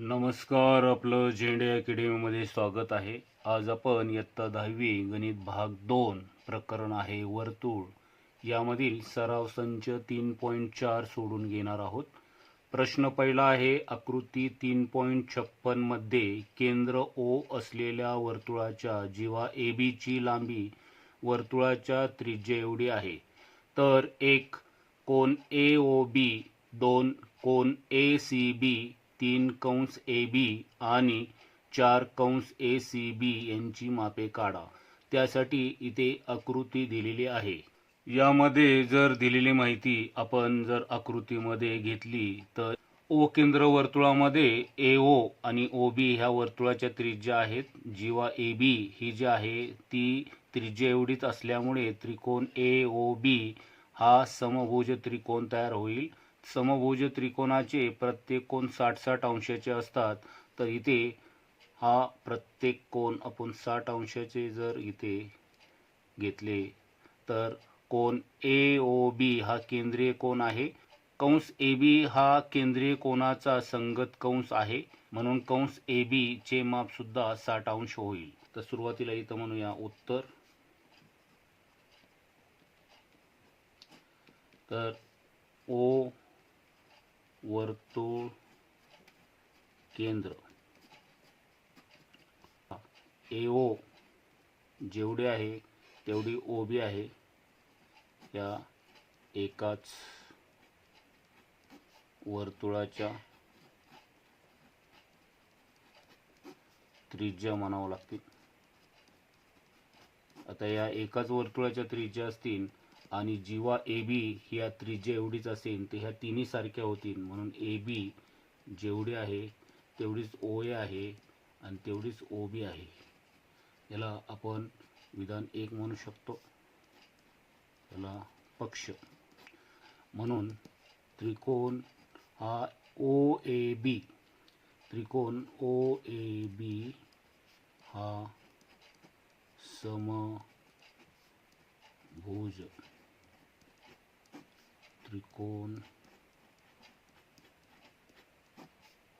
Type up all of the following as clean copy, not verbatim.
नमस्कार, आपलं झेंडे अकॅडमीमध्ये स्वागत आहे. आज आपण इयत्ता 10वी गणित भाग 2 प्रकरण आहे वर्तुळ यामधील सराव संच 3.4 सोडून घेणार आहोत. प्रश्न पहिला आहे, आकृती 3.56 मध्ये केंद्र O असलेल्या वर्तुळाच्या जीवा AB ची लांबी वर्तुळाच्या त्रिज्या एवढी आहे, तर एक कोन AOB, दोन कोन ACB, तीन कंस AB आणि चार कंस ACB यांची मापे काढा. त्यासाठी इथे आकृती दिलेली आहे. यामध्ये जर दिलेली माहिती आपण जर आकृतीमध्ये घेतली तर O केंद्र वर्तुळामध्ये AO आणि OB ह्या वर्तुळाच्या त्रिज्या आहेत. जीवा AB ही जी आहे ती त्रिज्या एवढीच असल्यामुळे त्रिकोण AOB हा समभुज त्रिकोण तयार होईल. समभुज त्रिकोणाचे प्रत्येक कोन 60-60 अंशाचे असतात, तर इथे हा प्रत्येक कोन आपण 60 अंशाचे जर इथे घेतले तर कोन AOB हा केंद्रीय कोन आहे. कंस AB हा केंद्रीय कोनाचा संगत कंस आहे, म्हणून कंस AB चे माप सुद्धा 60 अंश होईल. तर सुरुवातीला इथं म्हणूया उत्तर. तर O वर्तुळ केंद्र AO जेवढे आहे तेवढी OB आहे. या एकाच वर्तुळाच्या त्रिज्या म्हणावं लागतील. आता या एकाच वर्तुळाच्या त्रिज्या असतील आणि जीवा AB ही या त्रिज्या एवढीच असेल तर ह्या तिन्ही सारख्या होतील, म्हणून AB जेवढी आहे तेवढीच OA आहे आणि तेवढीच OB आहे. याला आपण विधान 1 म्हणू शकतो. याला पक्ष म्हणून त्रिकोण हा OAB, त्रिकोण OAB हा समभुज त्रिकोण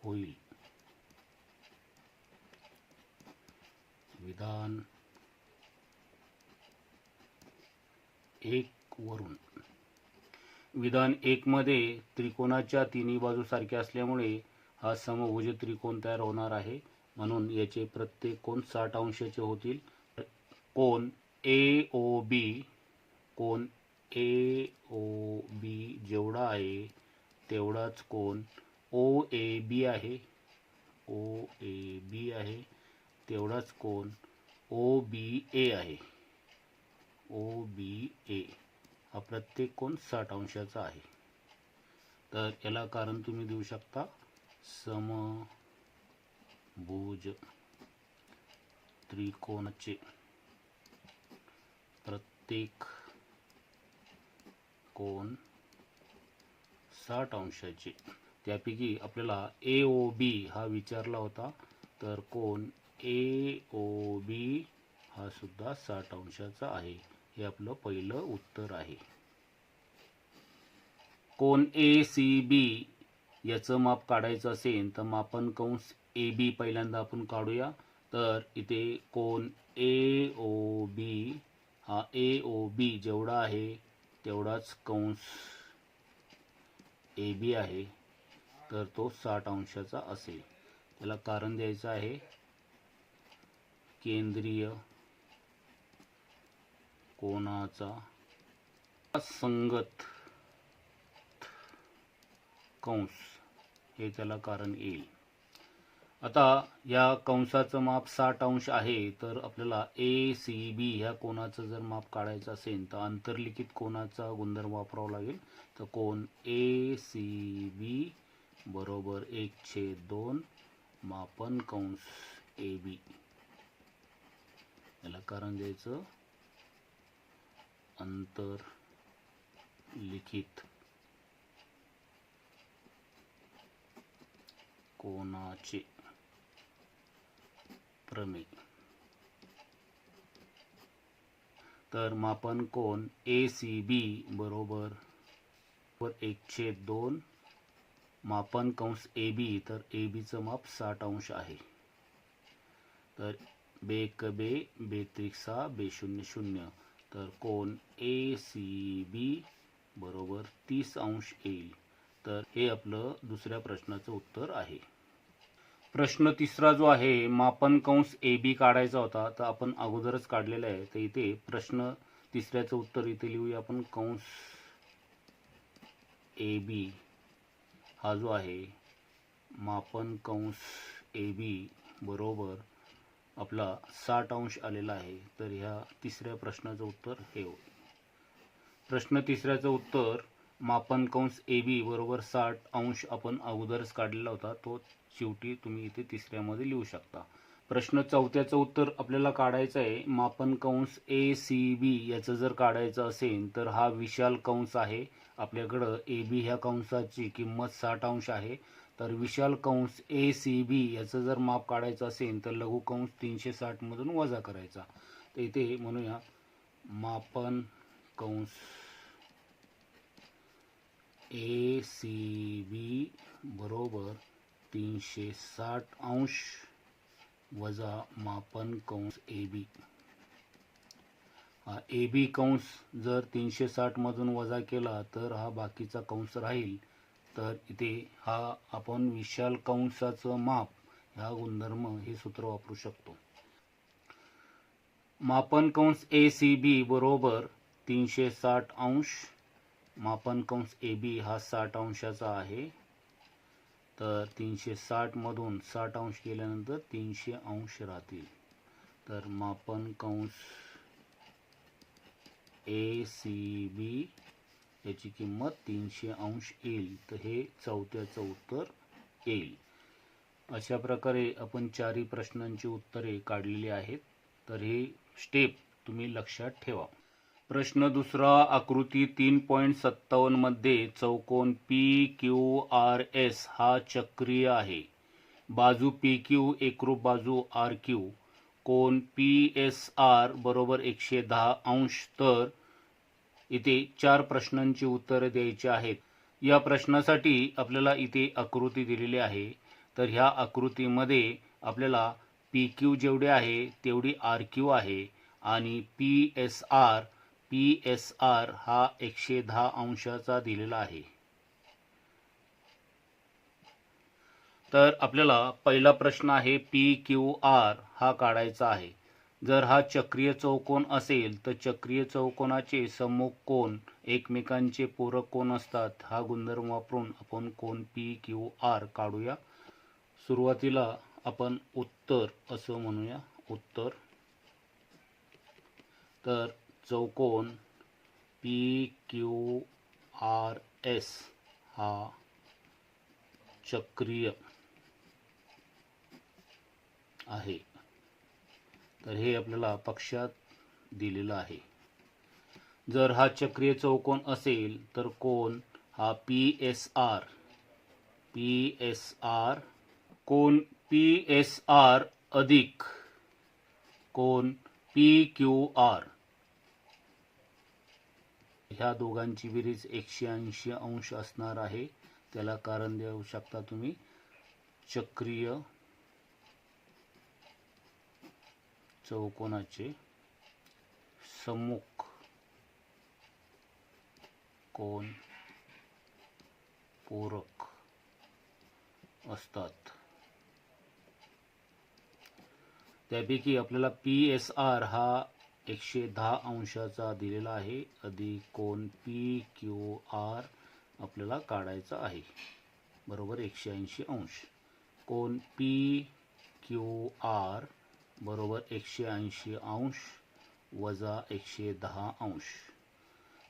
होईल. विधान 1 वरून. विधान 1 मध्ये त्रिकोणाच्या तिन्ही बाजू सारख्या असल्यामुळे हा समभुज त्रिकोण तयार होणार आहे, म्हणून याचे प्रत्येक कोन 60 अंशाचे होतील. कोन AOB, कोन AOB जेवढा आहे तेवढाच कोन OAB आहे. OAB आहे तेवढाच कोन OBA आहे. OBA हा प्रत्येक कोन 60 अंशाचा आहे. तर याला कारण तुम्ही देऊ शकता समभुज त्रिकोणाचे प्रत्येक कोन 60 अंशाचे. त्यापैकी आपल्याला AOB हा विचारला होता, तर कोन AOB हा सुद्धा 60 अंशाचा आहे. हे आपलं पहिलं उत्तर आहे. कोन ACB याचं माप काढायचं असेल तर मापन कंस AB पहिल्यांदा आपण काढूया. तर इथे कोन AOB हा AOB जेवढा आहे तेवढाच कंस AB आहे, तर तो 60 अंशाचा असेल. त्याला कारण द्यायचं आहे केंद्रीय कोनाचा संगत कंस, हे त्याला कारण येईल. आता या कंसाचं माप 60 अंश आहे, तर आपल्याला ACB ह्या कोनाचं जर माप काढायचं असेल तर आंतरलिखित कोनाचा गुणधर्म वापरावा लागेल. तर कोन ACB बरोबर 1/2 मापन कंस AB. याला कारण द्यायचं आंतरलिखित कोनाचे प्रमेय. तर मापन कोन ACB बरोबर 1/2 मापन कंस ए बी, तर ए बीचं माप 60 अंश आहे. तर बे एक बे, बे त्रिक 6, बे शून्य 0, तर कोन ए सी बी बरोबर 30 अंश येईल. तर हे आपलं दुसऱ्या प्रश्नाचं उत्तर आहे. प्रश्न तिसरा जो आहे, मापन कंस ए बी काढायचा होता, तर आपण अगोदरच काढलेला आहे. तर इथे प्रश्न तिसऱ्याचं उत्तर इथे लिहूया आपण. कंस ए बी हा जो आहे, मापन कंस ए बी बरोबर आपला 60 अंश आलेला आहे. तर ह्या तिसऱ्या प्रश्नाचं उत्तर हे होईल. प्रश्न तिसऱ्याचं उत्तर मापन कंस ए बी बरोबर 60 अंश आपण अगोदरच काढलेला होता, तो शेवटी तुम्ही इथे तिसऱ्यामध्ये लिहू शकता. प्रश्न चौथ्याचं उत्तर आपल्याला काढायचं आहे. मापन कंस ए सी बी याचं जर काढायचं असेल तर हा विशाल कंस आहे. आपल्याकडं ए बी ह्या कंसाची किंमत 60 अंश आहे. तर विशाल कंस ए सी बी याचं जर माप काढायचं असेल तर लघु कंस 360 मधून वजा करायचा. तर इथे म्हणूया मापन कंस ए सी बी बरोबर 360 अंश वजा मापन कंस ए बी. हा ए बी कंस जर 360 मधून वजा केला तर हा बाकीचा कंस राहील. तर इथे हा आपण विशाल कंसाचं माप ह्या गुणधर्म हे सूत्र वापरू शकतो. मापन कंस ए सी बी बरोबर 360 अंश, मापन कंस ए बी हा 60 अंशाचा आहे. तर 360 मधून 60 अंश केल्यानंतर 300 अंश राहतील. तर मापन कंस ए सी बी याची किंमत 300 अंश येईल. तर हे चौथ्याचं उत्तर येईल. अशा प्रकारे आपण चारही प्रश्नांची उत्तरे काढलेली आहेत. तर हे स्टेप तुम्ही लक्षात ठेवा. प्रश्न दुसरा, आकृती 3.57 मध्ये चौकोन पी क्यू आर एस हा चक्रीय आहे. बाजू पी क्यू एकरूप बाजू आर क्यू. कोन पी एस आर बरोबर 110 अंश. तर इथे 4 प्रश्नांची उत्तरे द्यायची आहेत. या प्रश्नासाठी आपल्याला इथे आकृती दिलेली आहे. तर ह्या आकृतीमध्ये आपल्याला पी क्यू जेवढे आहे तेवढी आर क्यू आहे आणि पी एस आर हा 110 अंशाचा दिलेला आहे. तर आपल्याला पहिला प्रश्न आहे पी क्यू आर हा काढायचा आहे. जर हा चक्रीय चौकोन असेल तर चक्रीय चौकोनाचे सम्मुख कोन एकमेकांचे पूरक कोन असतात. हा गुणधर्म वापरून आपण कोन पी क्यू आर काढूया. सुरुवातीला आपण उत्तर असं म्हणूया, उत्तर. तर चौकोन पी क्यू आर एस हा चक्रीय आहे. तर हे आपल्याला पक्षात दिलेलं आहे. जर हा चक्रीय चौकोन असेल तर कोन हा पी एस आर कोन पी एस आर अधिक कोन पी क्यू आर ह्या दोघांची बेरीज 180 अंश असणार आहे. त्याला कारण देऊ शकता तुम्ही. चक्रीय चौकोनाचे सम्मुख कोन पूरक असतात. त्यापैकी आपल्याला पी एस आर हा 110 अंशाचा दिलेला आहे अधिक कोन पी क्यू आर आपल्याला काढायचा आहे बरोबर 180 अंश. कोन पी क्यू आर बरोबर 180 अंश वजा 110 अंश.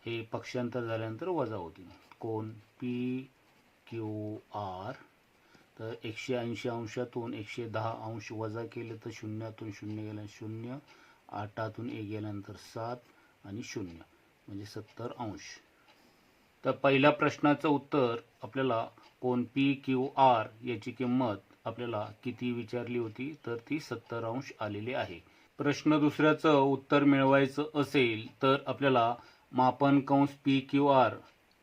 हे पक्षांतर झाल्यानंतर वजा होतील. कोन पी क्यू आर तर 180 अंशातून 110 अंश वजा केले तर शून्यातून 0 गेल्यानंतर 0, 8तून 1 गेल्यानंतर 7 आणि 0 म्हणजे 70 अंश. तर पहिल्या प्रश्नाचं उत्तर आपल्याला कोन पी क्यू आर याची किंमत आपल्याला किती विचारली होती तर ती 70 अंश आलेली आहे. प्रश्न दुसऱ्याचं उत्तर मिळवायचं असेल तर आपल्याला मापन कंस पी क्यू आर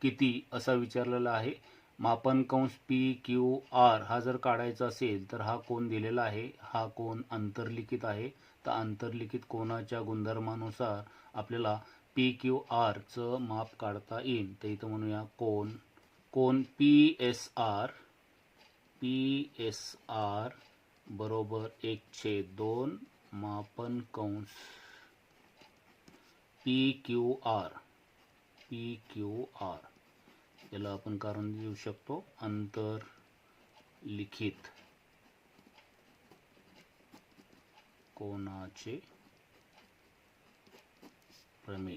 किती असा विचारलेला आहे. मापन कंस पी क्यू आर हा जर काढायचा असेल तर हा कोन दिलेला आहे, हा कोन अंतर्लिखित आहे. तर अंतर्लिखित कोनाच्या गुणधर्मानुसार आपल्याला पी क्यू आरचं माप काढता येईल. तर इथं म्हणूया कोन पी एस आर बरोबर 1/2 मापन कंस पी क्यू आर याला आपण कारण देऊ शकतो अंतर्लिखित कोनाचे प्रमेय.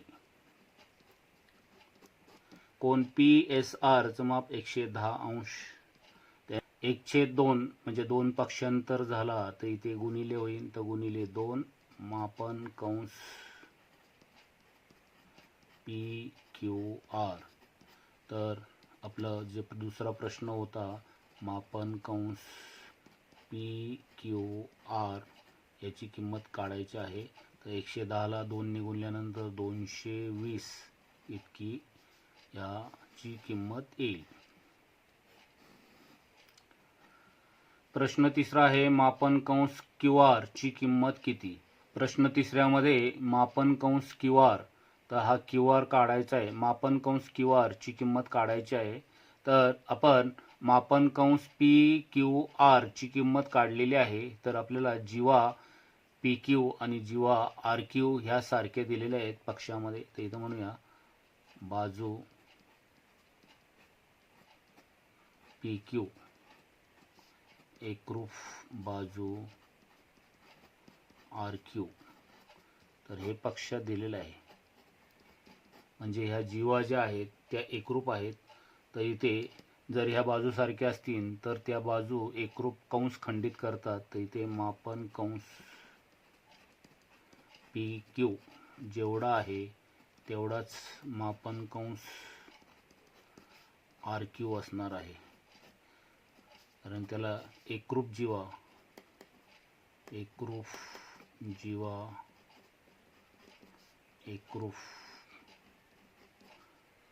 कोन पी एस आर चं माप 110 अंश. 1/2 म्हणजे 2 पक्षांतर झाला तर इथे गुणिले होईल, तर गुणिले 2 मापन कंस पी क्यू आर. तर आपला जे दुसरा प्रश्न होता मापन कंस पी क्यू आर याची किंमत काढायची आहे. तर 110ला 2ने गुणल्यानंतर 220 इतकी याची किंमत येईल. प्रश्न तिसरा आहे मापन कंस क्यू आर ची किंमत किती. प्रश्न तिसऱ्यामध्ये मापन कंस क्यू आर, तर हा क्यू आर काढायचा आहे. मापन कंस क्यू आर ची किंमत काढायची आहे. तर आपण मापन कंस पी क्यू आर ची किंमत काढलेली आहे. तर आपल्याला जीवा पी क्यू आणि जीवा आर क्यू ह्या सारख्या दिलेल्या आहेत पक्षामध्ये. तर इथं म्हणूया बाजू पी क्यू एकरूप बाजू आर क्यू. तर हे पक्ष दिलेलं आहे, म्हणजे ह्या जीवा ज्या आहेत त्या एकरूप आहेत. तर इथे जर ह्या बाजू सारख्या असतील तर त्या बाजू एकरूप कंस खंडित करतात. तर इथे मापन कंस पी क्यू जेवढा आहे तेवढाच मापन कंस आर क्यू असणार आहे, कारण त्याला एकरूप जीवा एकरूप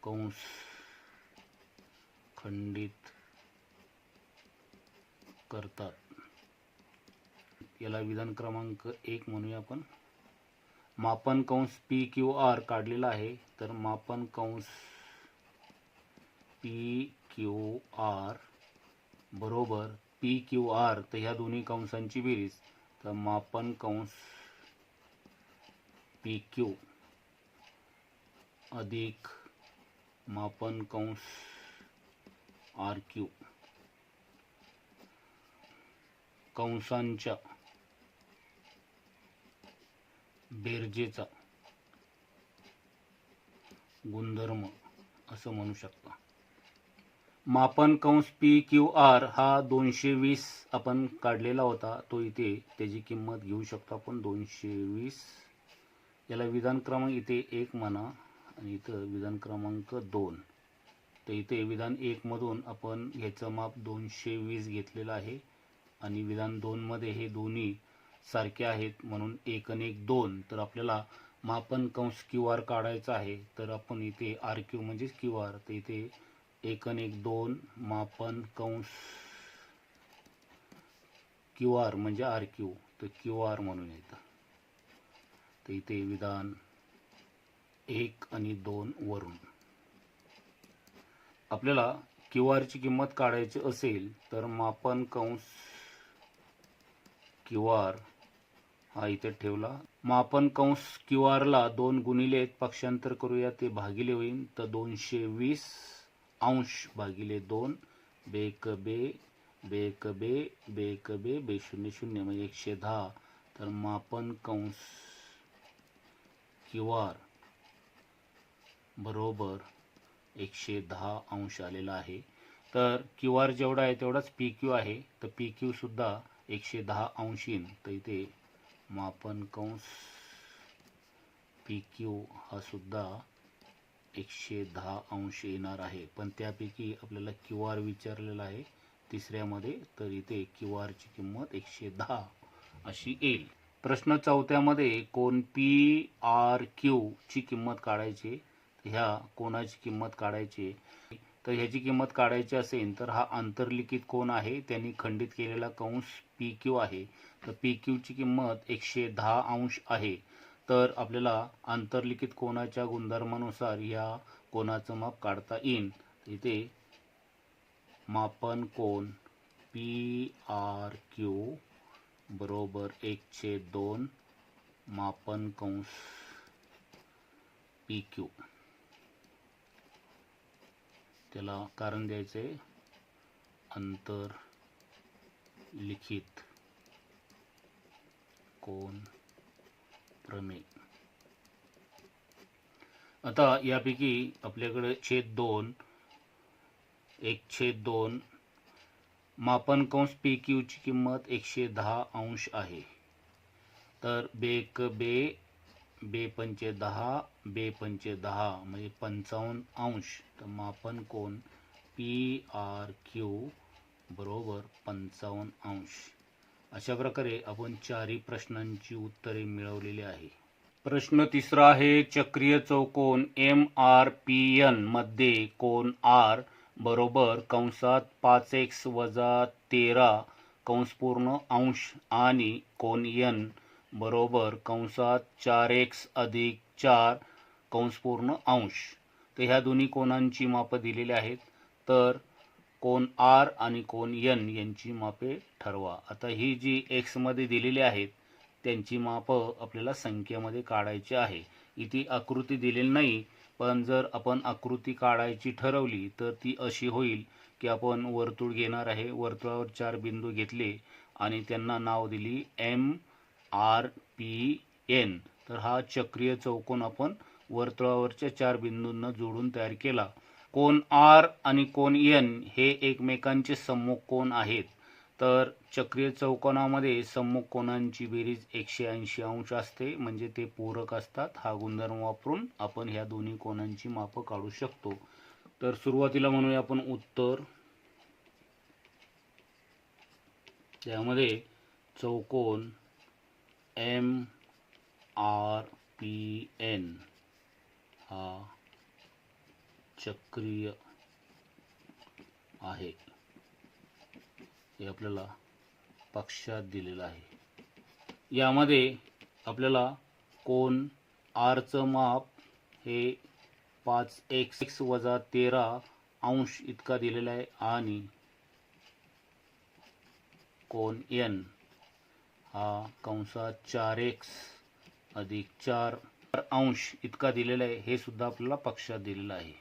कंस खंडित करतात. याला विधान क्रमांक 1 म्हणूया आपण. मापन कंस पी क्यू आर काढलेला आहे. तर मापन कंस पी क्यू आर बरोबर पी क्यू आर, तर ह्या दोन्ही कंसांची बेरीज. तर मापन कंस पी क्यू अधिक मापन कंस आर क्यू कंसांच्या बेरजेचा गुणधर्म असं म्हणू शकता. मापन कंस पी क्यू आर हा 220 आपण काढलेला होता, तो इथे त्याची किंमत घेऊ शकतो आपण 220. याला विधान क्रमांक इथे 1 म्हणा आणि इथं विधान क्रमांक 2. तर इथे विधान 1 मधून आपण ह्याचं माप 220 घेतलेलं आहे आणि विधान 2 मध्ये हे दोन्ही सारखे आहेत म्हणून 1 आणि 1 2. तर आपल्याला मापन कंस क्यू आर काढायचा आहे. तर आपण इथे आर क्यू म्हणजेच क्यू आर, तर इथे 1 आणि 1 2 मापन कंस क्यू आर म्हणजे आर क्यू, तर क्यू आर म्हणून येतं. तर इथे विधान 1 आणि 2 वरून आपल्याला क्यू आर ची किंमत काढायची असेल तर मापन कंस क्यू आर हा इथे ठेवला. मापन कंस क्यू आर ला 2 गुणिले पक्षांतर करूया, ते भागिले होईल. तर 220 अंश भागिले 2 बेक बे बेक बे बेक बे बे 0 0 म्हणजे 110. तर मापन कंस क्यू आर बरोबर 110 अंश आलेला आहे. तर क्यू आर जेवढा आहे तेवढाच पी क्यू आहे. तर पी क्यू सुद्धा 110 अंश येईल. तर इथे मापन कंस पी क्यू हा सुद्धा 110 अंश येणार आहे. पण त्यापैकी आपल्याला क्यू आर विचारलेला आहे तिसऱ्यामध्ये, तर इथे क्यू आर ची किंमत 110 अशी येईल. प्रश्न चौथ्यामध्ये कोन पी आर क्यू ची किंमत काढायची. ह्या कोनाची किंमत काढायची. तर ह्याची किंमत काढायची असेल तर हा आंतरलिखित कोन आहे, त्यांनी खंडित केलेला कंस पी क्यू आहे. तर पी क्यूची किंमत 110 अंश आहे. तर आपल्याला आंतरलिखित कोनाच्या गुणधर्मानुसार या कोनाचं माप काढता येईल. इथे मापन कोन पी आर क्यू बरोबर 1/2 मापन कंस पी क्यू, त्याला कारण द्यायचे आंतरलिखित कोन प्रमेय. आता यापैकी आपल्याकडे 1/2 मापन कंस पी क्यूची किंमत 110 अंश आहे. तर बेक बे पंचे 10 बे पंचे 10 म्हणजे 55 अंश. तर मापन कोन पी आर क्यू बरोबर 55 अंश. अशा प्रकारे आपण चारही प्रश्नांची उत्तरे मिळवलेली आहे. प्रश्न तिसरा आहे, चक्रीय चौकोन एम आर पी एन मध्ये कोन आर बरोबर कंसात 5x - 13 कंस पूर्ण अंश आणि कोन एन बरोबर कंसात 4x + 4 कंस पूर्ण अंश. तर ह्या दोन्ही कोनांची मापं दिलेली आहेत. तर कोन आर आणि कोन एन यांची मापे ठरवा. आता ही जी एक्स मध्ये दिलेली आहेत त्यांची मापं आपल्याला संख्येमध्ये काढायची आहे. इथे आकृती दिलेली नाही, पण जर आपण आकृती काढायची ठरवली तर ती अशी होईल की आपण वर्तुळ घेणार आहे, वर्तुळावर 4 बिंदू घेतले आणि त्यांना नाव दिली एम आर पी एन. तर हा चक्रीय चौकोन आपण वर्तुळावरच्या 4 बिंदूंना जोडून तयार केला. कोन आर आणि कोन एन हे एकमेकांचे सम्मुख कोन आहेत. तर चक्रीय चौकोनामध्ये सम्मुख कोनांची बेरीज 180 अंश असते, म्हणजे ते पूरक असतात. हा गुणधर्म वापरून आपण ह्या दोन्ही कोनांची मापं काढू शकतो. तर सुरुवातीला म्हणूया आपण उत्तर. त्यामध्ये चौकोन एम आर पी एन हा चक्रीय आहे हे आपल्याला पक्षात दिलेलं आहे. यामध्ये आपल्याला कोन आरचं माप हे 5x - 13 अंश इतका दिलेला आहे आणि कोन एन हा कंसात 4x + 4 अंश इतका दिलेला आहे, हे सुद्धा आपल्याला पक्षात दिलेलं आहे.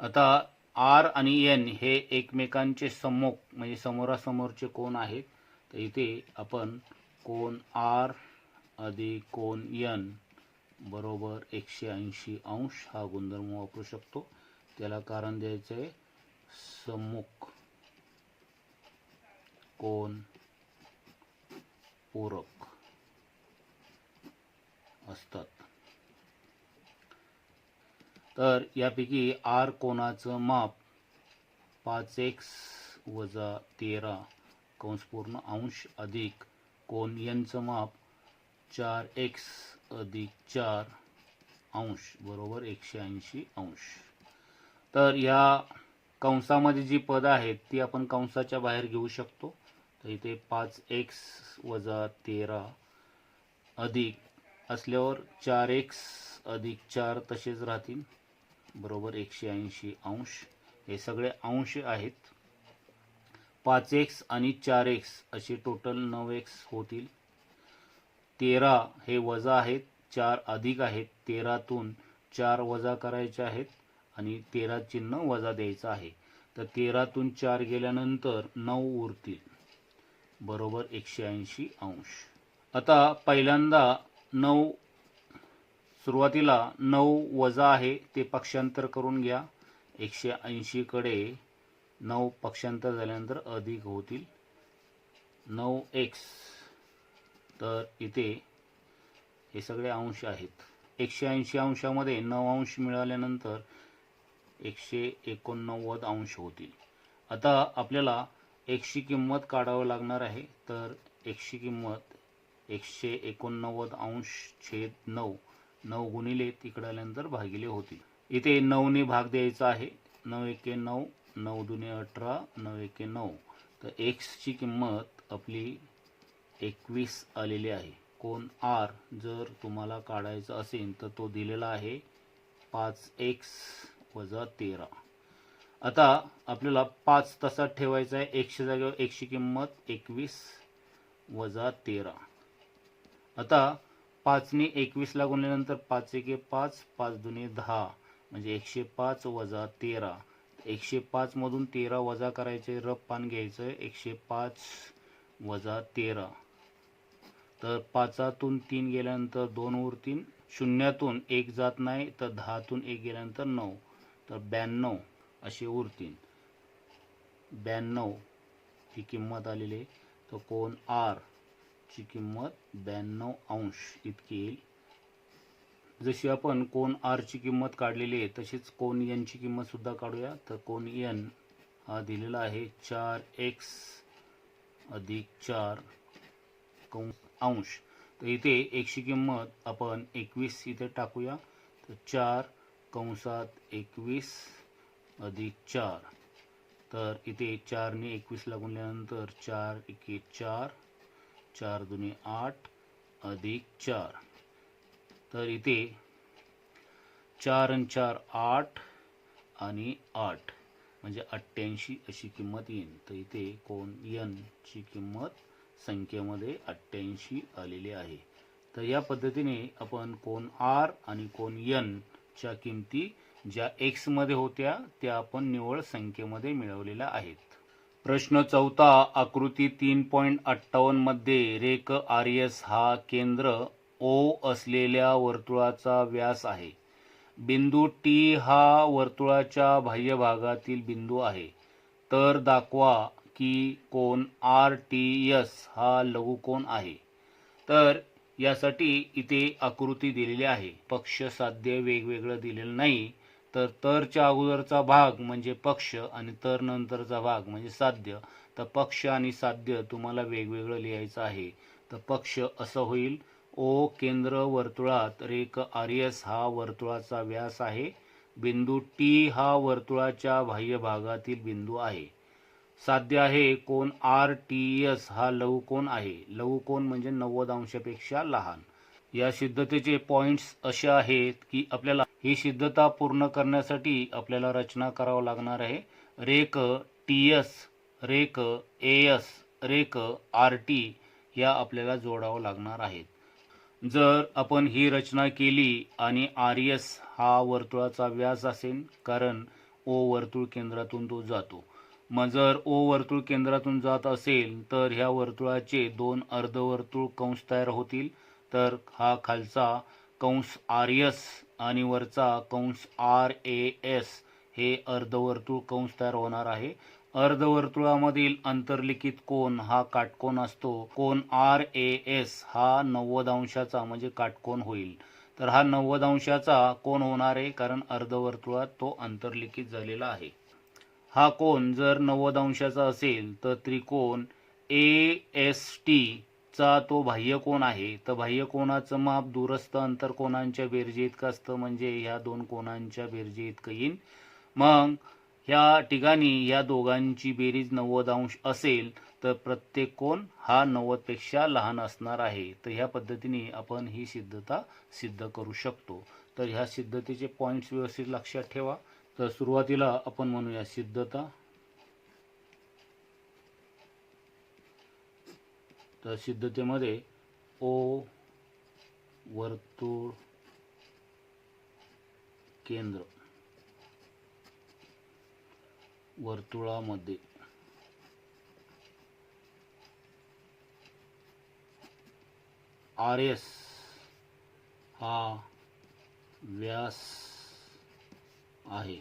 आता आर आणि एन हे एकमेकांचे सम्मुख म्हणजे समोरासमोरचे कोन आहेत. तर इथे आपण कोन आर अधिक कोन एन बरोबर 180 अंश हा गुणधर्म वापरू शकतो. त्याला कारण द्यायचं आहे सम्मुख कोन पूरक असतात. तर यापैकी आर कोनाचं माप 5x - 13 कंस पूर्ण अंश अधिक कोन एनचं माप 4x + 4 अंश बरोबर 180 अंश. तर या कंसामध्ये जी पद आहेत ती आपण कंसाच्या बाहेर घेऊ शकतो. तर इथे 5x - 13 अधिक असल्यावर 4x + 4 तसेच राहतील बरोबर 180 अंश. हे सगळे अंश आहेत. 5x आणि 4x असे टोटल 9x होतील. 13 हे वजा आहेत, 4 अधिक आहेत. 13तून 4 वजा करायचे आहेत आणि 13 चिन्ह वजा द्यायचं आहे. तर 13तून 4 गेल्यानंतर 9 उरतील बरोबर 180 अंश. आता पहिल्यांदा 9 सुरुवातीला 9 वजा आहे ते पक्षांतर करून घ्या. 180 कडे 9 पक्षांतर झाल्यानंतर अधिक होतील 9x. तर इथे हे सगळे अंश आहेत. 180 अंशामध्ये 9 अंश मिळाल्यानंतर 189 अंश होतील. आता आपल्याला x ची किंमत काढावं लागणार आहे. तर x ची किंमत 189 अंश छेद 9 9 गुणिले तिकडे आल्यानंतर भागिले होतील. इथे 9 ने भाग द्यायचा आहे. 9 एके 9, 9 दुने 18, 9 एके 9. तर एक्सची किंमत आपली 21 आलेली आहे. कोन आर जर तुम्हाला काढायचा असेल तर तो दिलेला आहे 5x वजा 13. आता आपल्याला 5 तसाच ठेवायचा आहे. एक्सच्या जागेवर एक्सची किंमत 21 वजा 13. आता 5 ने 21 ला गुणल्यानंतर 5 एके 5, 5 दुने 10, म्हणजे 105 वजा 13. 105 मधून 13 वजा करायचे, रफ पान घ्यायचं. 105 वजा 13. तर 5तून 3 गेल्यानंतर 2 उरतील. 0तून 1 जात नाही, तर 10तून 1 गेल्यानंतर 9, तर 92 असे उरतील. 92 ही किंमत आलेली आहे. तर कोन आर ची किंमत 92 अंश इतकी येईल. जशी आपण कोन आर ची किंमत काढलेली आहे तशीच कोन एन ची किंमत सुद्धा काढूया. तर कोन एन हा दिलेला आहे 4x अधिक 4 अंश. तर इथे x ची किंमत आपण 21 इथे टाकूया. तर 4 कंसात 21 अधिक 4. तर इथे 4 ने 21 ला गुणल्यानंतर 4 एके 4, 4 दुने 8 अधिक 4. तर इथे 4 आणि 4 8 आणि 8 म्हणजे 88 अशी किंमत येईल. तर इथे कोन एन ची किंमत संख्येमध्ये 88 आलेली आहे. तर या पद्धतीने आपण कोन आर आणि कोन एन च्या किमती ज्या एक्स मध्ये होत्या त्या आपण निव्वळ संख्येमध्ये मिळवलेल्या आहेत. प्रश्न 4 आकृती 3.58 मध्ये रेख आर एस हा केंद्र ओ असलेल्या वर्तुळाचा व्यास आहे. बिंदू टी हा वर्तुळाच्या बाह्य भागातील बिंदू आहे. तर दाखवा की कोन आर टी एस हा लघुकोन आहे. तर यासाठी इथे आकृती दिलेली आहे. पक्ष साध्य वेगवेगळं दिलेलं नाही. तर तरच्या अगोदरचा भाग म्हणजे पक्ष आणि तर नंतरचा भाग म्हणजे साध्य. तर पक्ष आणि साध्य तुम्हाला वेगवेगळं लिहायचं आहे. तर पक्ष असं होईल, ओ केंद्र वर्तुळात रेख आर एस हा वर्तुळाचा व्यास आहे. बिंदू टी हा वर्तुळाच्या बाह्य भागातील बिंदू आहे. साध्य आहे कोन आर टी एस हा लघुकोन आहे. लघुकोन म्हणजे 90 अंशापेक्षा लहान. या सिद्धतेचे पॉइंट्स असे आहेत की आपल्याला ही सिद्धता पूर्ण करण्यासाठी आपल्याला रचना करावं लागणार आहे. रेख टी एस, रेख ए एस, रेख आर टी या आपल्याला जोडावं लागणार आहेत. जर आपण ही रचना केली आणि आर एस हा वर्तुळाचा व्यास असेल, कारण ओ वर्तुळ केंद्रातून तो जातो. मग जर ओ वर्तुळ केंद्रातून जात असेल तर ह्या वर्तुळाचे 2 अर्धवर्तुळ कंस तयार होतील. तर हा खालचा कंस आर एस आणि वरचा कंस आर ए एस हे अर्धवर्तुळ कंस तयार होणार आहे. अर्धवर्तुळामधील अंतर्लिखित कोन हा काटकोन असतो. कोन आर ए एस हा 90 अंशाचा म्हणजे काटकोन होईल. तर हा 90 अंशाचा कोन होणार आहे कारण अर्धवर्तुळात तो अंतर्लिखित झालेला आहे. हा कोन जर 90 अंशाचा असेल तर त्रिकोण ए एस टी चा तो बाह्य कोन आहे. तर बाह्य कोनाचं माप दूरस्थ अंतर कोनांच्या बेरजे इतकं असतं, म्हणजे ह्या दोन कोनांच्या बेरजे इतकं येईल. मग ह्या ठिकाणी या दोघांची बेरीज 90 अंश असेल तर प्रत्येक कोन हा 90 पेक्षा लहान असणार आहे. तर ह्या पद्धतीने आपण ही सिद्धता सिद्ध करू शकतो. तर ह्या सिद्धतेचे पॉइंट्स व्यवस्थित लक्षात ठेवा. तर सुरुवातीला आपण म्हणूया सिद्धता. तर सिद्धतेमध्ये ओ वर्तुळ केंद्र वर्तुळामध्ये आर एस हा व्यास आहे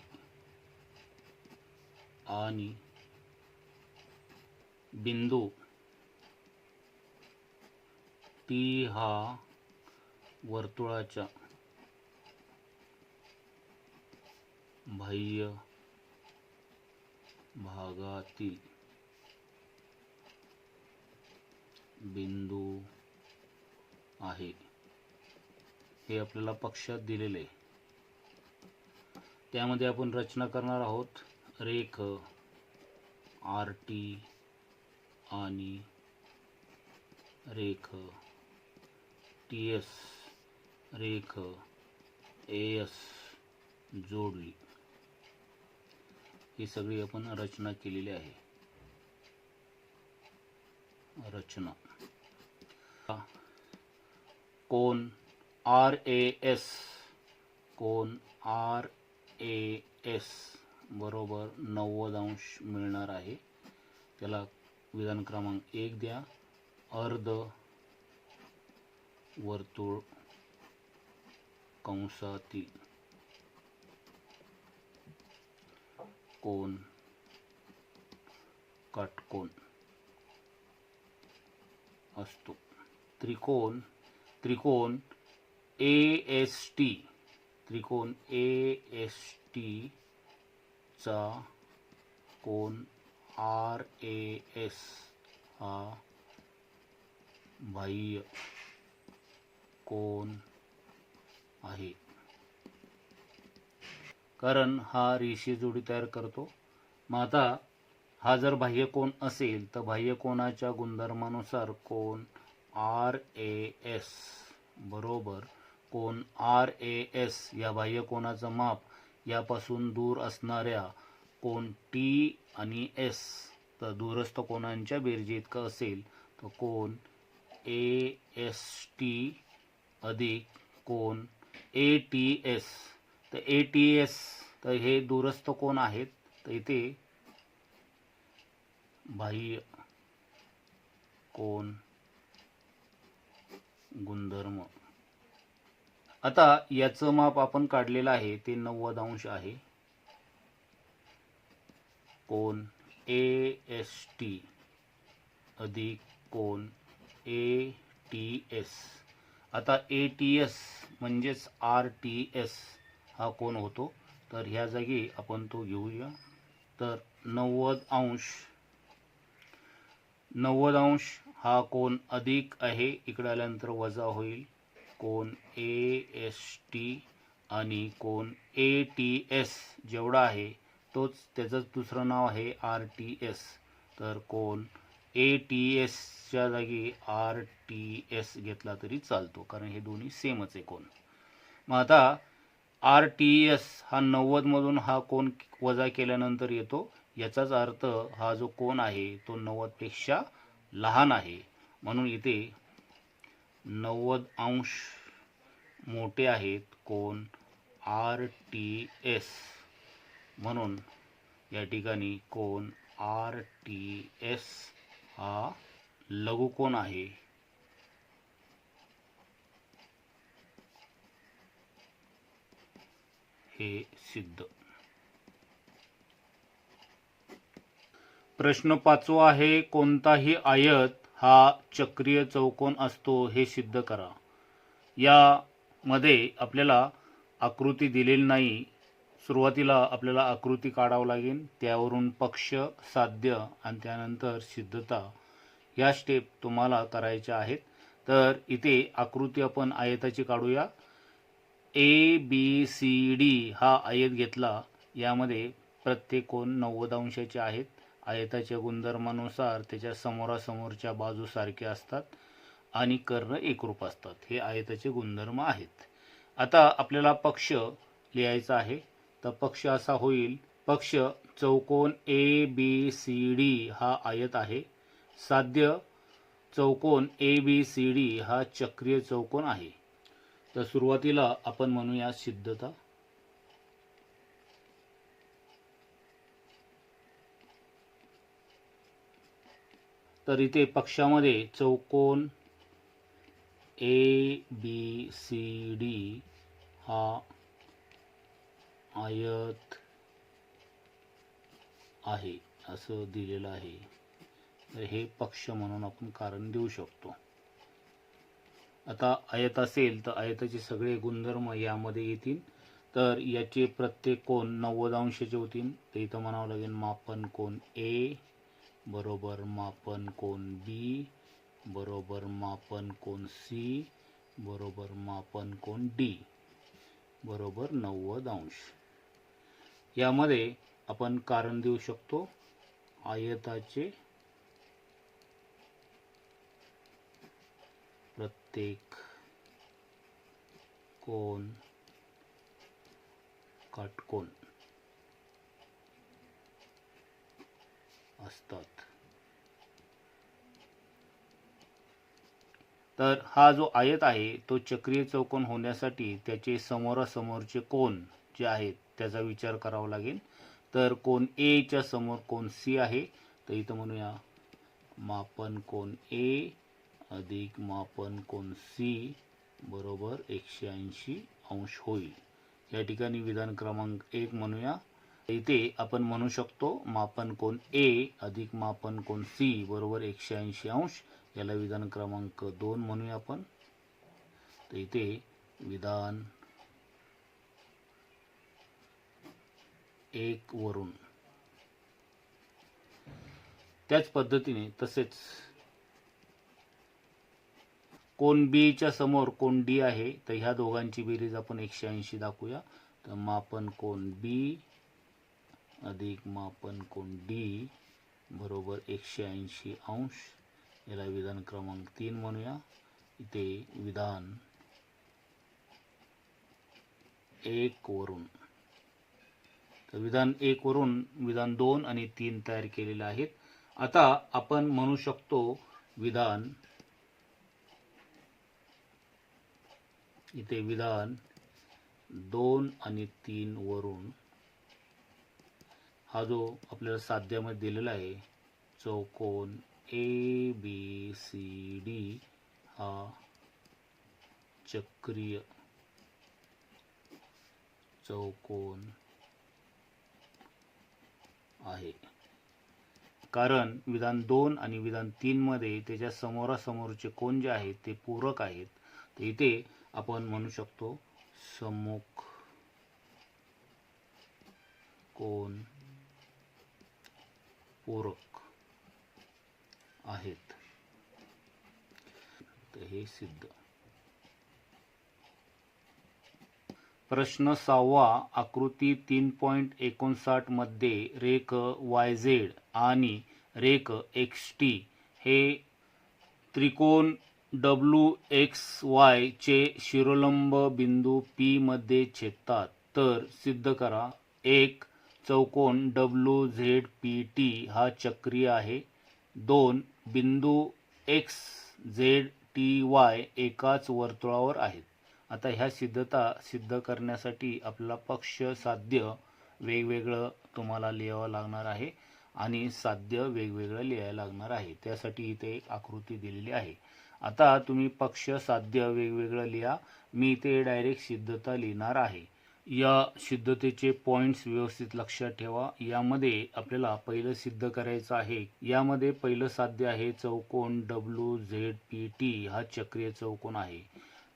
आणि बिंदू टी हा वर्तुळाच्या बाह्य भागातील बिंदू आहे. हे आपल्याला पक्षात दिलेले आहे. त्यामध्ये आपण रचना करणार आहोत रेख आर टी आणि रेख टी एस, रेख ए एस जोडली. ही सगळी आपण रचना केलेली आहे. रचना कोन आर ए एस, कोन आर ए एस बरोबर 90 अंश मिळणार आहे. त्याला विधान क्रमांक 1 द्या. अर्ध वर्तुळ कंसातील कोन काटकोन असतो. त्रिकोण AST, त्रिकोण AST चा कोन RAS हा बाह्य कोन आहे, कारण हा रेषीय जोडी तयार करतो. मग आता हा जर बाह्य कोन असेल तर बाह्य कोनाच्या गुणधर्मानुसार कोन RAS बरोबर कोन RAS या बाह्य कोनाचं माप यापासून दूर असणाऱ्या कोन T आणि S तर दूरस्थ कोनांच्या बेरजे इतकं असेल तर कोन AST अधिक कोन ATS. तर ATS तर हे दूरस्थ कोन आहेत, तर इथे बाह्य कोन गुणधर्म. आता याचं माप आपण काढलेलं आहे ते 90 अंश आहे. कोन AST अधिक कोन ATS. आता ATS म्हणजेच RTS हा कोन होतो, तर ह्या जागी आपण तो घेऊया. तर 90 अंश हा कोन अधिक आहे, इकडे आल्यानंतर वजा होईल. कोन AST आणि कोन ATS जेवढा आहे तोच त्याचं दुसरं नाव आहे RTS. तर कोन ATS च्या जागी RTS घेतला तरी चालतो, कारण हे दोन्ही सेमच आहे कोन. मग आता RTS हा 90 मधून हा कोन वजा केल्यानंतर येतो. याचाच अर्थ हा जो कोन आहे तो 90 पेक्षा लहान आहे, म्हणून इथे 90 अंश मोठे आहेत कोन RTS. म्हणून या ठिकाणी कोन RTS हा लघुकोन आहे. हे सिद्ध. प्रश्न 5 आहे, कोणताही आयत हा चक्रीय चौकोन असतो हे सिद्ध करा. यामध्ये आपल्याला आकृती दिलेली नाही. सुरुवातीला आपल्याला आकृती काढावं लागेल, त्यावरून पक्ष, साध्य आणि त्यानंतर सिद्धता या स्टेप तुम्हाला करायच्या आहेत. तर इथे आकृती आपण आयताची काढूया. ABCD हा आयत घेतला. यामध्ये प्रत्येक कोन 90 अंशाचे आहेत. आयताच्या गुणधर्मानुसार त्याच्या समोरासमोरच्या बाजू सारख्या असतात आणि कर्ण एकरूप असतात. हे आयताचे गुणधर्म आहेत. आता आपल्याला पक्ष लिहायचा आहे. तर पक्ष असा होईल, पक्ष चौकोन ABCD हा आयत आहे. साध्य चौकोन ABCD हा चक्रीय चौकोन आहे. तर सुरुवातीला आपण म्हणूया सिद्धता. तर इथे पक्षामध्ये चौकोन ABCD हा आयत आहे असं दिलेलं आहे. तर हे पक्ष म्हणून आपण कारण देऊ शकतो. आता आयत असेल तर आयताचे सगळे गुणधर्म यामध्ये येतील. तर याचे प्रत्येक कोन 90 अंशाचे होतील. तर इथं म्हणावं लागेल मापन कोन A बरोबर मापन कोन B बरोबर मापन कोन C बरोबर मापन कोन D बरोबर 90 अंश. यामध्ये आपण कारण देऊ शकतो आयताचे प्रत्येक कोन काटकोन असतात. तर हा जो आयत आहे तो चक्रीय चौकोन होण्यासाठी त्याचे समोरासमोरचे कोन जे आहेत त्याचा विचार करावा लागेल. तर कोन ए च्या समोर कोन सी आहे, तर इथं म्हणूया मापन कोन ए अधिक मापन कोन सी बरोबर 180 अंश होईल. या ठिकाणी विधान क्रमांक 1 म्हणूया. इथे आपण म्हणू शकतो मापन कोन ए अधिक मापन कोन सी बरोबर 180 अंश. याला विधान क्रमांक 2 म्हणूया आपण. तर इथे विधान 1 वरून त्याच पद्धतीने तसेच कोन बी च्या समोर कोन डी आहे, तर ह्या दोघांची बेरीज आपण 180 दाखवूया. तर मापन कोन बी अधिक मापन कोन डी बरोबर 180 अंश. याला विधान क्रमांक 3 म्हणूया. इथे विधान 1 वरून, तर विधान 1 वरून विधान 2 आणि 3 तयार केलेले आहेत. आता आपण म्हणू शकतो विधान, इथे विधान 2 आणि 3 वरून हा जो आपल्याला साध्यामध्ये दिलेला आहे चौकोन ए बी सी डी हा चक्रीय चौकोन आहे. कारण विधान 2 आणि विधान 3 मध्ये त्याच्या समोरासमोरचे कोन जे आहेत ते पूरक आहेत. तर इथे आपण म्हणू शकतो सम्मुख कोन पूरक आहेत. तर हे सिद्ध. प्रश्न 6वा आकृती 3.59 मध्ये रेख YZ आणि रेख XT हे त्रिकोण WXY चे शिरोलंब बिंदू P मध्ये छेदतात. तर सिद्ध करा. 1. चौकोन WZPT हा चक्रीय आहे. 2. बिंदू XZTY एकाच वर्तुळावर आहेत. आता ह्या सिद्धता सिद्ध करण्यासाठी आपल्याला पक्ष साध्य वेगवेगळं तुम्हाला लिहावं लागणार आहे आणि साध्य वेगवेगळं लिहायला लागणार आहे. त्यासाठी इथे एक आकृती दिलेली आहे. आता तुम्ही पक्ष साध्य वेगवेगळं लिहा. मी इथे डायरेक्ट सिद्धता लिहिणार आहे. या सिद्धतेचे पॉइंट्स व्यवस्थित लक्षात ठेवा. यामध्ये आपल्याला पहिलं सिद्ध करायचं आहे. यामध्ये पहिलं साध्य आहे चौकोन WZPT हा चक्रीय चौकोन आहे.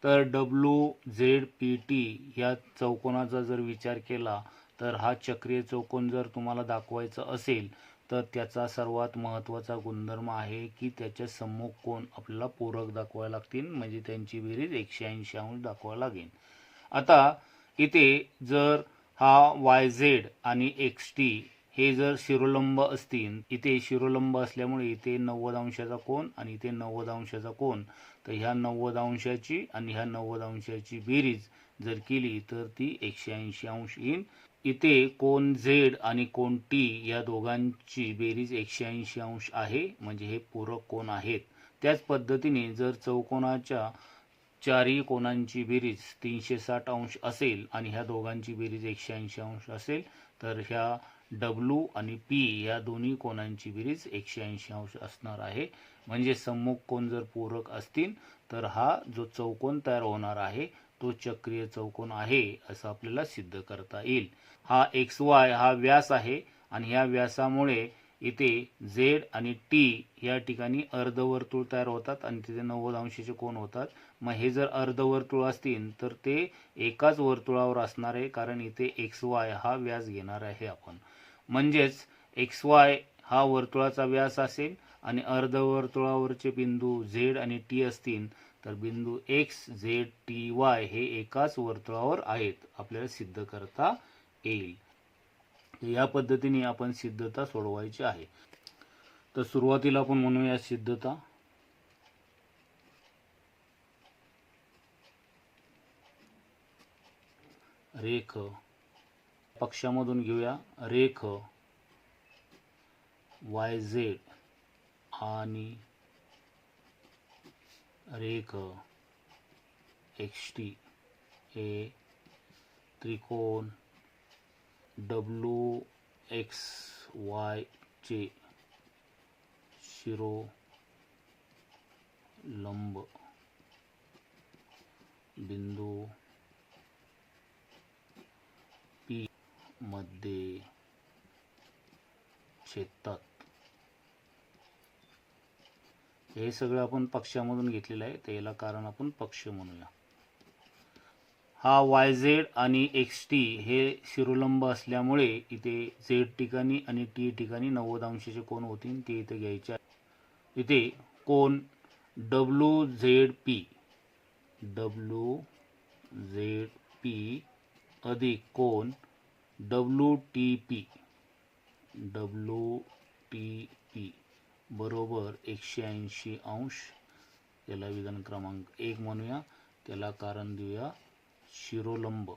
तर WZPT ह्या चौकोनाचा जर विचार केला तर हा चक्रीय चौकोन जर तुम्हाला दाखवायचा असेल तर त्याचा सर्वात महत्त्वाचा गुणधर्म आहे की त्याचे सम्मुख कोन आपल्याला पूरक दाखवावे लागतील, म्हणजे त्यांची बेरीज 180 अंश दाखवावी लागेल. आता इथे जर हा YZ आणि XT हे जर शिरोलंब असतील, इथे शिरोलंब असल्यामुळे इथे 90 अंशाचा कोन आणि इथे 90 अंशाचा कोन, तर ह्या 90 अंशाची आणि ह्या 90 अंशाची बेरीज जर केली तर ती 180 अंश येईल. इथे कोन Z आणि कोन T या दोघांची बेरीज 180 अंश आहे, म्हणजे हे पूरक कोन आहेत. त्याच पद्धतीने जर चौकोनाच्या चारही कोनांची बेरीज 360 अंश असेल आणि ह्या दोघांची बेरीज 180 अंश असेल तर ह्या W आणि P या दोन्ही कोनांची बेरीज 180 अंश असणार आहे. म्हणजे सम्मुख कोन जर पूरक असतील तर हा जो चौकोन तयार होणार आहे तो चक्रीय चौकोन आहे असं आपल्याला सिद्ध करता येईल. हा XY हा व्यास आहे आणि ह्या व्यासामुळे इथे Z आणि T या ठिकाणी अर्धवर्तुळ तयार होतात आणि तिथे 90 अंशाचे कोन होतात. मग हे जर अर्धवर्तुळ असतील तर ते एकाच वर्तुळावर असणार आहे, कारण इथे XY हा व्यास घेणार आहे आपण. म्हणजेच XY हा वर्तुळाचा व्यास असेल आणि अर्धवर्तुळावरचे बिंदू Z आणि T असतील तर बिंदू XZTY हे एकाच वर्तुळावर आहेत, आपल्याला सिद्ध करता येईल. या पद्धतीने आपण सिद्धता सोडवायची आहे. तर सुरुवातीला आपण म्हणूया सिद्धता. रेख पक्षामधून घेऊया. रेख YZ आणि रेख XT हे त्रिकोण WXY चे शिरोलंब बिंदू P मध्ये छेदतात. हे सगळं आपण पक्षामधून घेतलेलं आहे, तर याला कारण आपण पक्ष म्हणूया. हा YZ आणि XT हे शिरोलंब असल्यामुळे इथे Z ठिकाणी आणि T ठिकाणी 90 अंशाचे कोन होतील, ते इथे घ्यायचे आहे. इथे कोन WZP अधिक कोन WTP बरोबर 180 अंश. त्याला विधान क्रमांक 1 म्हणूया. त्याला कारण देऊया शिरोलंब.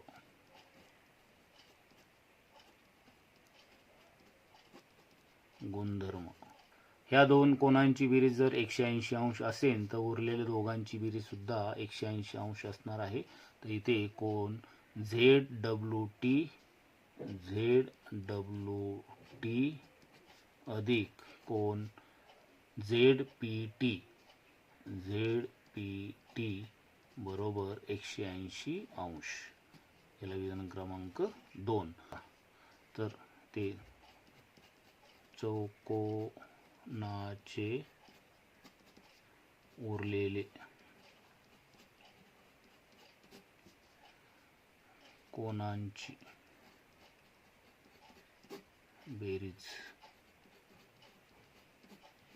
गुणधर्म. ह्या दोन कोनांची बेरीज जर 180 अंश असेल तर उरलेल्या दोघांची बेरीज सुद्धा 180 अंश असणार आहे. तर इथे कोन ZWT अधिक कोन ZPT बरोबर 180 अंश. याला विधान क्रमांक 2. तर ते चौकोनाचे उरलेले कोनांची बेरीज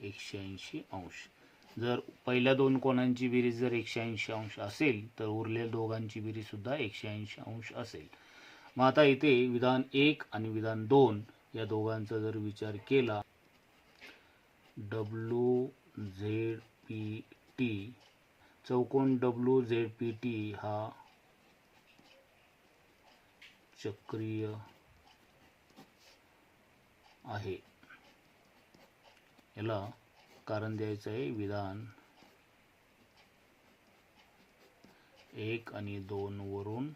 180 अंश. जर पहिल्या दोन कोनांची बेरीज जर 180 अंश असेल तर उरलेल्या दोघांची बेरीज सुद्धा 180 अंश असेल. मग आता इथे विधान 1 आणि विधान 2 या दोघांचा जर विचार केला, WZPT चौकोन WZPT हा चक्रीय आहे. याला कारण द्यायचं आहे विधान 1 आणि 2 वरून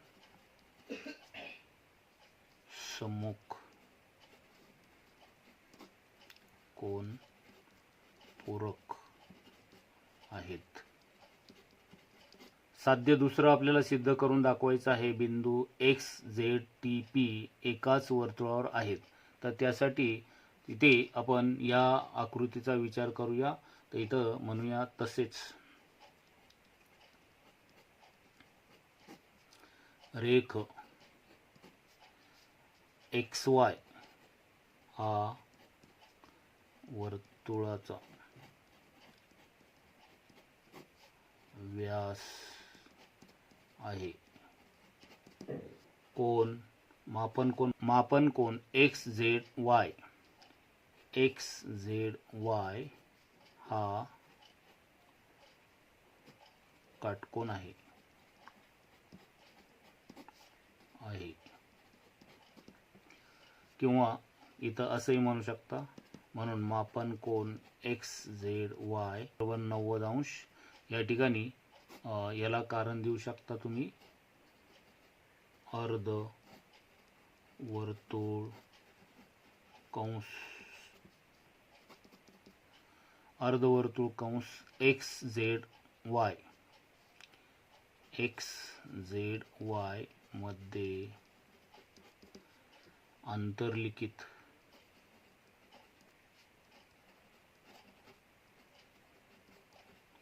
सम्मुख कोन पूरक आहेत. साध्य दुसरं आपल्याला सिद्ध करून दाखवायचं आहे. बिंदू XZTP एकाच वर्तुळावर आहेत. तर त्यासाठी इथे आपण या आकृतीचा विचार करूया. तर इथं म्हणूया तसेच रेख XY हा वर्तुळाचा व्यास आहे. कोन मापन कोन XZY हा काटकोन आहे. किंवा इथं असंही म्हणू शकता. म्हणून मापन कोन XZY बरोबर 90 अंश. या ठिकाणी याला कारण देऊ शकता तुम्ही अर्ध वर्तुळ कंस XZY मध्ये अंतर्लिखित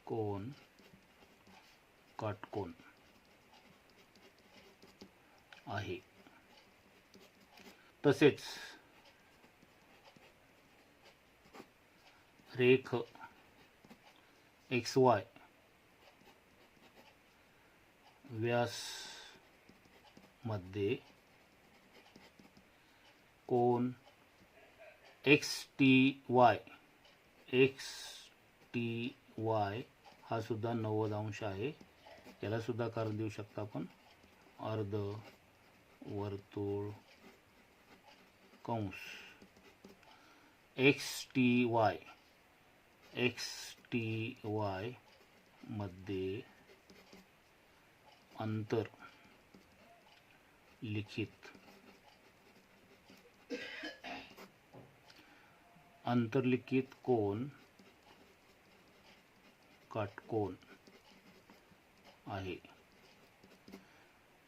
कोन काटकोन आहे. तसेच रेख XY व्यास मध्ये कोन एक्स टी वाय हा सुद्धा 90 अंश आहे. याला सुद्धा कारण देऊ शकता आपण अर्ध वर्तुळ कंस एक्स टी वाय मध्ये अंतर्लिखित कोन काटकोन आहे.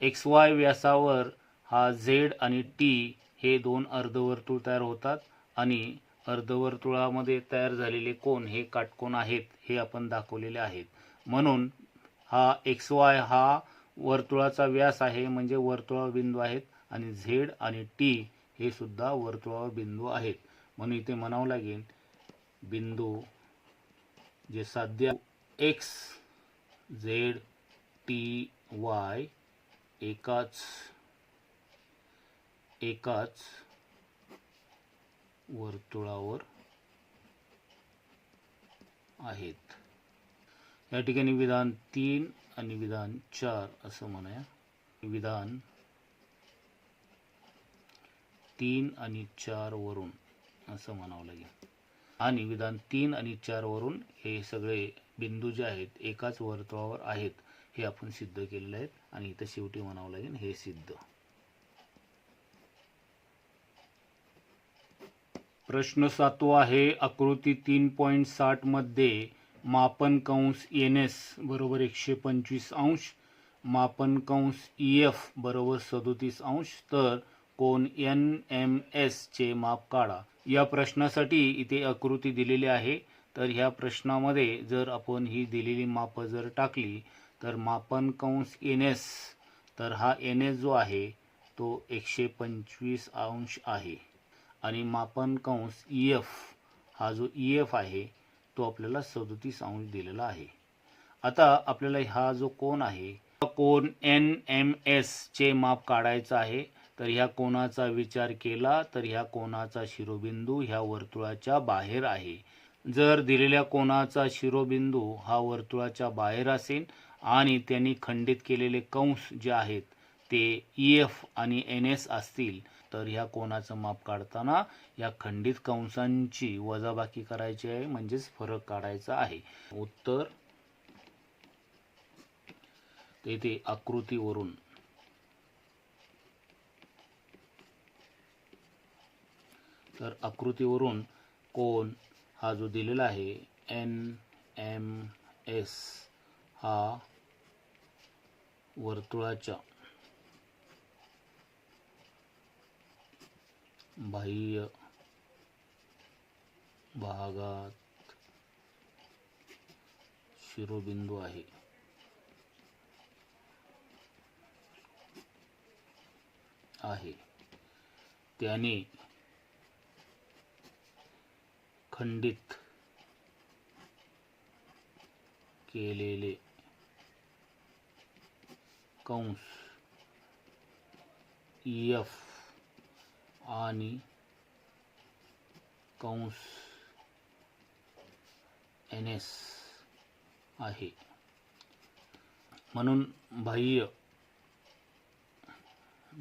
एक्स वाय व्यासावर हा झेड आणि टी हे दोन अर्धवर्तुळ तयार होतात आणि अर्धवर्तुळामध्ये तयार झालेले कोन हे काटकोन आहेत हे आपण दाखवलेले आहेत. म्हणून हा एक्स वाय हा वर्तुळाचा व्यास आहे म्हणजे वर्तुळावर बिंदू आहेत आणि झेड आणि टी हे सुद्धा वर्तुळावर बिंदू आहेत. म्हणून इथे म्हणावं लागेल बिंदू जे साध्य एक्स झेड टी वाय एकाच वर्तुळावर आहेत. या ठिकाणी विधान 3 आणि विधान 4 असं म्हणूया. विधान 3 आणि 4 वरून असं म्हणावं लागेल. आणि विधान 3 आणि 4 वरून हे सगळे बिंदू जे आहेत एकाच वर्तुळावर आहेत हे आपण सिद्ध केलेले आहेत आणि इथं शेवटी म्हणावं लागेल हे सिद्ध. प्रश्न 7वा आहे. आकृती 3.60 मध्ये मापन कंस एनएस बरोबर 125 अंश, मापन कंस ईएफ बरोबर 37 अंश, तर कोन एन एम एस चे माप काढा. या प्रश्नासाठी इथे आकृती दिलेली आहे. तर ह्या प्रश्नामध्ये जर आपण ही दिलेली माप जर टाकली तर मापन कंस एन एस, तर हा एन एस जो आहे तो 125 अंश आहे आणि मापन कंस ईएफ हा जो ईएफ आहे तो आपल्याला 37 अंश दिलेला आहे. आता आपल्याला हा जो कोन आहे कोन एन एम एस चे माप काढायचं आहे. तर ह्या कोनाचा विचार केला तर ह्या कोनाचा शिरोबिंदू ह्या वर्तुळाच्या बाहेर आहे. जर दिलेल्या कोनाचा शिरोबिंदू हा वर्तुळाच्या बाहेर असेल आणि त्यांनी खंडित केलेले कंस जे आहेत ते ईएफ आणि एन एस असतील तर ह्या कोनाचं माप काढताना या खंडित कंसांची वजाबाकी करायची आहे म्हणजेच फरक काढायचा आहे. उत्तर तेथे आकृतीवरून तर आकृतीवरून कोन हा जो दिलेला आहे एन एम एस हा वर्तुळाच्या बाह्य भागात शिरोबिंदू आहे त्याने खंडित केलेले कंस ईएफ आणि कंस एन एस आहे. म्हणून बाह्य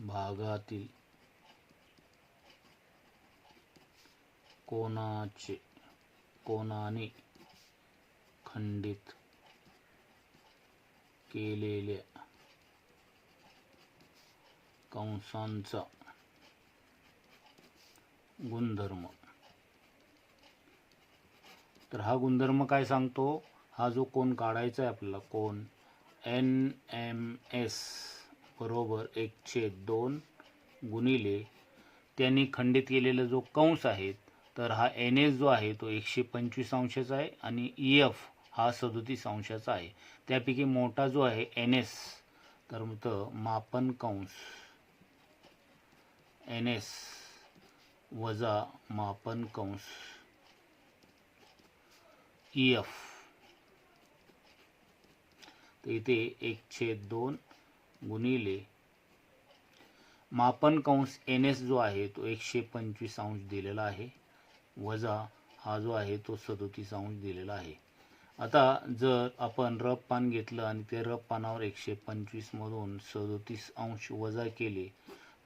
भागातील कोनाने खंडित केलेल्या कंसांचा गुणधर्म. तर हा गुणधर्म काय सांगतो, हा जो कोन काढायचा आहे आपल्याला कोन एन एम एस बरोबर 1/2 गुणिले त्यांनी खंडित केलेला जो कंस आहे तर हा एन एस जो आहे तो 125 अंशाचा आहे आणि ई एफ हा 37 अंशाचा आहे. त्यापैकी मोठा जो आहे एन एस तर मग मापन कंस एन एस वजा मापन कंस ई एफ, तर इथे 1/2 गुणिले मापन कंस एन एस जो आहे तो 125 अंश दिलेला आहे, वजा हा जो आहे तो 37 अंश दिलेला आहे. आता जर आपण रफ पान घेतलं आणि ते रफ पानावर 125 मधून 37 अंश वजा केले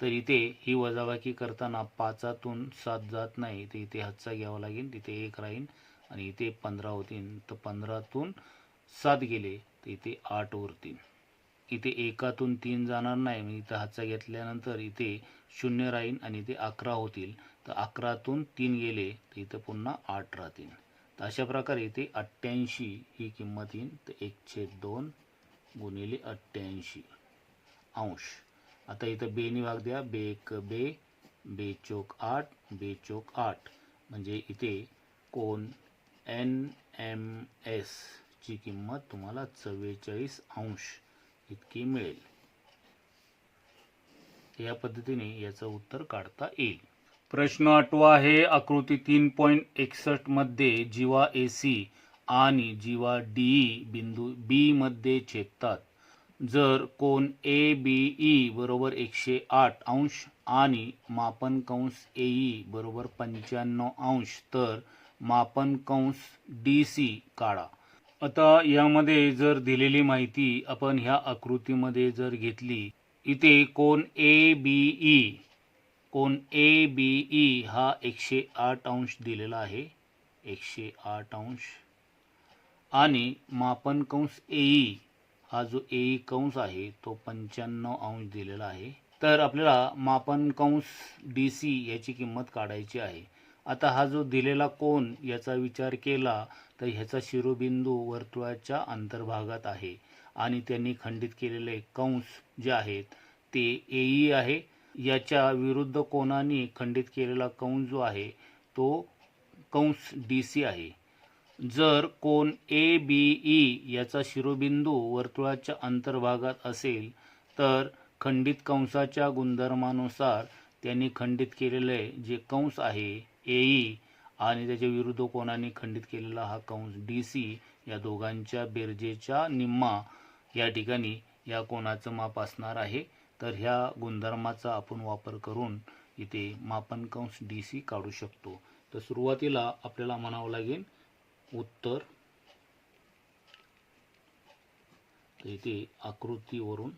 तर इथे ही वजाबाकी करताना 5तून 7 जात नाही, तर इथे हातचा घ्यावा लागेल, तिथे 1 राहील आणि इथे 15 होतील. तर 15तून 7 गेले तर इथे 8 उरतील. इथे 1तून 3 जाणार नाही, म्हणजे इथं हातचा घेतल्यानंतर इथे 0 राहील आणि इथे 11 होतील. तर 11तून 3 गेले तर इथं पुन्हा 8 राहतील. तर अशा प्रकारे इथे 88 ही किंमत येईल. तर 1/2 गुणिले 88 अंश. आता इथं बेनी भाग द्या, बे 1 बे, बे चोक 8, बे चोक 8, म्हणजे इथे कोन NMS ची किंमत तुम्हाला 44 अंश इतकी मिळेल. या पद्धतीने याचं उत्तर काढता येईल. प्रश्न 8वा आहे, आकृती 3.61 मध्ये जीवा AC आणि जीवा DE बिंदू B मध्ये छेदतात. जर कोन ABE बरोबर 108 अंश आणि मापन कंस AE बरोबर 95 अंश तर मापन कंस DC काढा. आता यामध्ये जर दिलेली माहिती आपण ह्या आकृतीमध्ये जर घेतली, इथे कोन ABE हा 108 अंश दिलेला आहे, 108 अंश, आणि मापन कंस AE हा जो AE कंस आहे तो 95 अंश दिलेला आहे. तर आपल्याला मापन कंस DC याची किंमत काढायची आहे. आता हा जो दिलेला कोन याचा विचार केला तर ह्याचा शिरोबिंदू वर्तुळाच्या अंतर्भागात आहे आणि त्यांनी खंडित केलेले कंस जे आहेत ते AE आहे. याच्या विरुद्ध कोनाने खंडित केलेला कंस जो आहे तो कंस DC आहे. जर कोन ABE याचा शिरोबिंदू वर्तुळाच्या अंतर्भागात असेल तर खंडित कंसाच्या गुणधर्मानुसार त्यांनी खंडित केलेले जे कंस आहे AE आणि त्याच्या विरुद्ध कोनाने खंडित केलेला हा कंस DC या दोघांच्या बेरजेच्या निम्मा या ठिकाणी या कोनाचं माप असणार आहे. तर ह्या गुणधर्माचा आपण वापर करून इथे मापन कंस DC काढू शकतो. तर सुरुवातीला आपल्याला म्हणावं लागेल उत्तर. तर इथे आकृतीवरून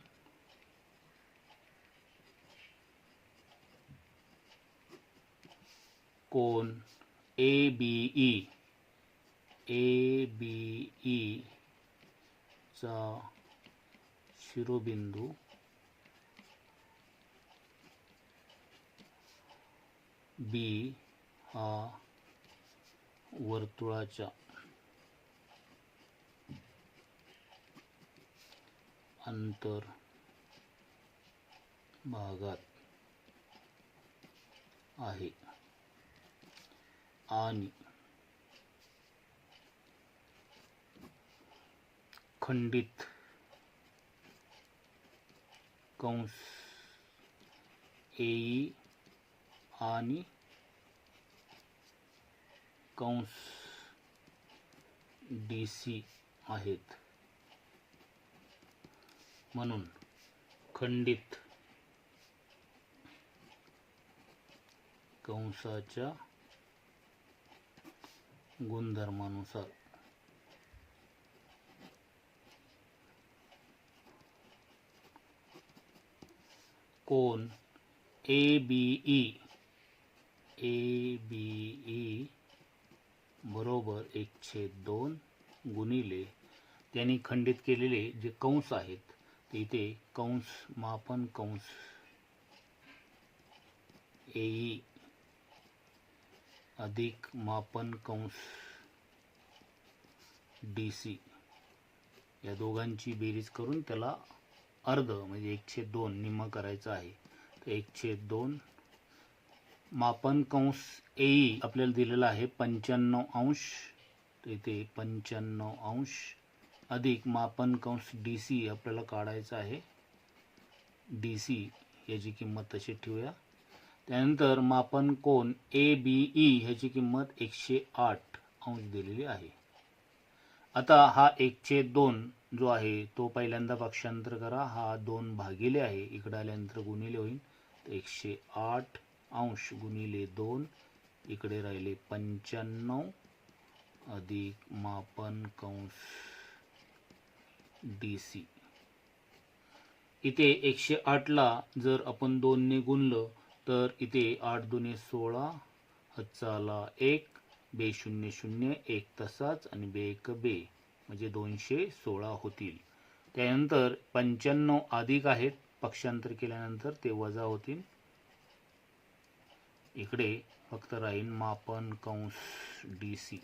कोन ABE चा शिरोबिंदू B हा वर्तुळाच्या अंतर्भागात आहे आणि खंडित कंस AE आणि कंस DC आहेत. म्हणून खंडित कंसाच्या गुणधर्मानुसार कोन ABE बरोबर 1/2 गुणिले त्यांनी खंडित केलेले जे कंस आहेत ते इथे कंस मापन कंस AE अधिक मापन कंस DC या दोघांची बेरीज करून त्याला अर्ध म्हणजे 1/2 निम्मा करायचं आहे. तर 1/2 मापन कंस AE आपल्याला दिलेला आहे 95 अंश, तर इथे 95 अंश अधिक मापन कंस DC आपल्याला काढायचा आहे. DC याची किंमत तशी ठेवूया. त्यानंतर मापन कोन ABE ह्याची किंमत 108 अंश दिलेली आहे. आता हा 1/2 जो आहे तो पहिल्यांदा पक्षांतर करा, हा 2 भागिले आहे, इकडे आल्यानंतर गुणिले होईल. 108 अंश गुणिले 2, इकडे राहिले 95 अधिक मापन कंस DC. इथे 108 ला जर आपण 2 ने गुणलं तर इथे 8 दुने 16, हातचा आला 1, बे 0 0, 1 तसाच आणि बे 1 बे, म्हणजे 216 होतील. त्यानंतर 95 अधिक आहेत, पक्षांतर केल्यानंतर ते वजा होतील. इकडे फक्त राहील मापन कंस DC.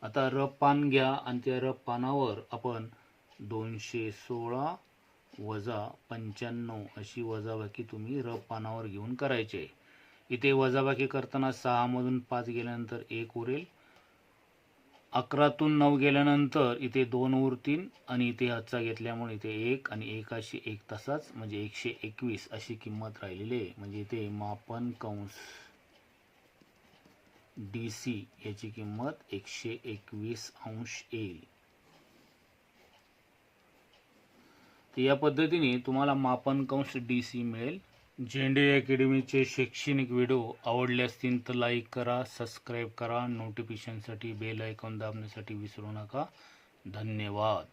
आता रफ पान घ्या आणि त्या रफ पानावर आपण 216 वजा 95 अशी वजाबाकी तुम्ही रफ पानावर घेऊन करायचे. इथे वजाबाकी करताना 6 मधून 5 गेल्यानंतर 1 उरेल, 11तून 9 गेल्यानंतर इथे 2 उरतील आणि इथे हातचा घेतल्यामुळे इथे 1 आणि 1 अशी 1 तसाच, म्हणजे 121 अशी किंमत राहिलेली आहे. म्हणजे इथे मापन कंस DC याची किंमत 121 अंश येईल. तर या पद्धतीने तुम्हाला मापन कंस DC मिळेल. झेंडे अकॅडमीचे शैक्षणिक व्हिडिओ आवडले असतील तर लाईक करा, सबस्क्राईब करा, नोटिफिकेशनसाठी बेल आयकॉन दाबण्यासाठी विसरू नका. धन्यवाद.